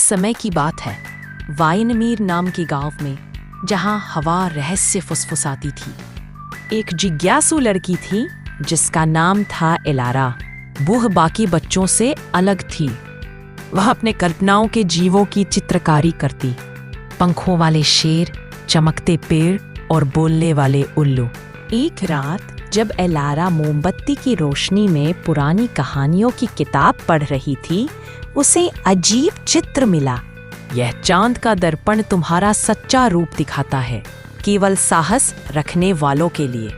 समय की बात है, वायनमीर नाम के गांव में, जहां हवा रहस्य फुसफुसाती थी। एक जिज्ञासु लड़की थी जिसका नाम था एलारा। वह बाकी बच्चों से अलग थी। वह अपने कल्पनाओं के जीवों की चित्रकारी करती, पंखों वाले शेर, चमकते पेड़ और बोलने वाले उल्लू। एक रात जब एलारा मोमबत्ती की रोशनी में पुरानी कहानियों की किताब पढ़ रही थी, उसे अजीब चित्र मिला। यह चांद का दर्पण तुम्हारा सच्चा रूप दिखाता है, केवल साहस रखने वालों के लिए।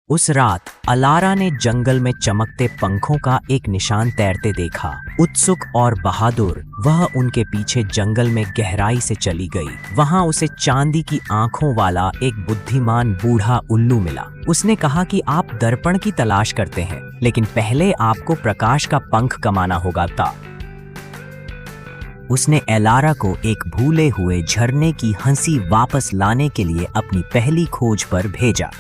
उस रात अलारा ने जंगल में चमकते पंखों का एक निशान तैरते देखा। उत्सुक और बहादुर वह उनके पीछे जंगल में गहराई से चली गई। वहां उसे चांदी की आंखों वाला एक बुद्धिमान बूढ़ा उल्लू मिला। उसने कहा कि आप दर्पण की तलाश करते हैं, लेकिन पहले आपको प्रकाश का पंख कमाना होगा था। उसने एलारा को एक भूले हुए झरने की हंसी वापस लाने के लिए अपनी पहली खोज पर भेजा।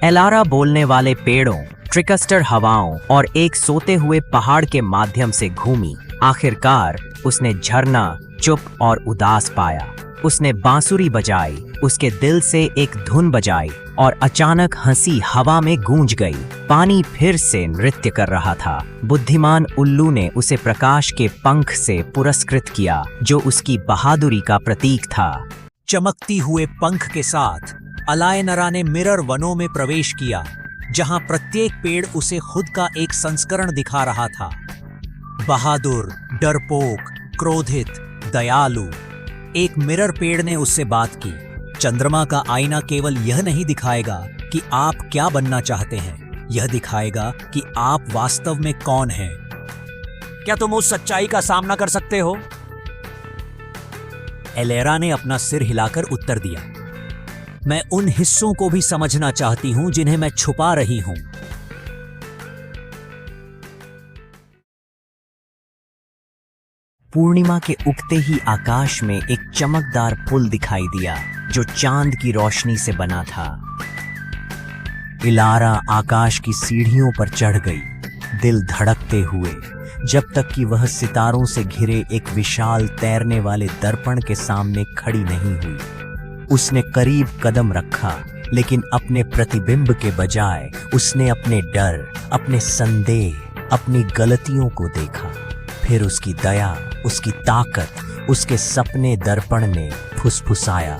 एलारा बोलने वाले पेड़ों, ट्रिकस्टर हवाओं और एक सोते हुए पहाड़ के माध्यम से घूमी। आखिरकार उसने झरना चुप और उदास पाया। उसने बांसुरी बजाई, उसके दिल से एक धुन बजाई और अचानक हंसी हवा में गूंज गई। पानी फिर से नृत्य कर रहा था। बुद्धिमान उल्लू ने उसे प्रकाश के पंख से पुरस्कृत किया, जो उसकी बहादुरी का प्रतीक था। चमकती हुए पंख के साथ अलायनरा ने मिरर वनों में प्रवेश किया, जहां प्रत्येक पेड़ उसे खुद का एक संस्करण दिखा रहा था। बहादुर, डरपोक, क्रोधित, दयालु। एक मिरर पेड़ ने उससे बात की। चंद्रमा का आईना केवल यह नहीं दिखाएगा कि आप क्या बनना चाहते हैं, यह दिखाएगा कि आप वास्तव में कौन हैं। क्या तुम उस सच्चाई का सामना कर सकते हो? एलेरा ने अपना सिर हिलाकर उत्तर दिया, मैं उन हिस्सों को भी समझना चाहती हूं जिन्हें मैं छुपा रही हूं। पूर्णिमा के उगते ही आकाश में एक चमकदार पुल दिखाई दिया, जो चांद की रोशनी से बना था। एलारा आकाश की सीढ़ियों पर चढ़ गई, दिल धड़कते हुए, जब तक कि वह सितारों से घिरे एक विशाल तैरने वाले दर्पण के सामने खड़ी नहीं हुई। उसने करीब कदम रखा, लेकिन अपने प्रतिबिंब के बजाय उसने अपने डर, अपने संदेह, अपनी गलतियों को देखा। फिर उसकी दया, उसकी ताकत, उसके सपने दर्पण ने फुसफुसाया,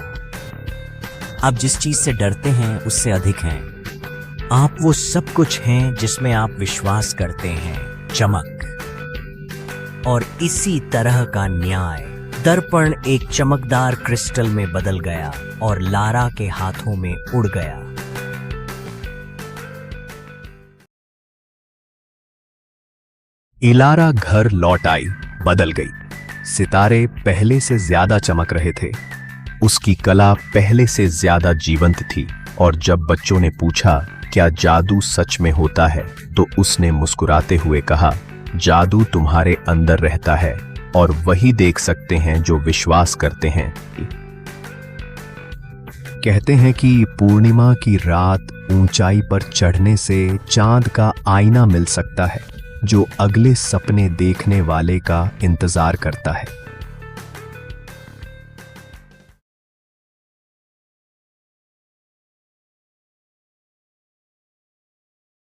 आप जिस चीज से डरते हैं उससे अधिक हैं। आप वो सब कुछ हैं जिसमें आप विश्वास करते हैं। चमक। और इसी तरह का न्याय दर्पण एक चमकदार क्रिस्टल में बदल गया और लारा के हाथों में उड़ गया। एलारा घर लौट आई, बदल गई। सितारे पहले से ज्यादा चमक रहे थे। उसकी कला पहले से ज्यादा जीवंत थी। और जब बच्चों ने पूछा क्या जादू सच में होता है, तो उसने मुस्कुराते हुए कहा, जादू तुम्हारे अंदर रहता है और वही देख सकते हैं जो विश्वास करते हैं। कहते हैं कि पूर्णिमा की रात ऊंचाई पर चढ़ने से चांद का आईना मिल सकता है, जो अगले सपने देखने वाले का इंतजार करता है।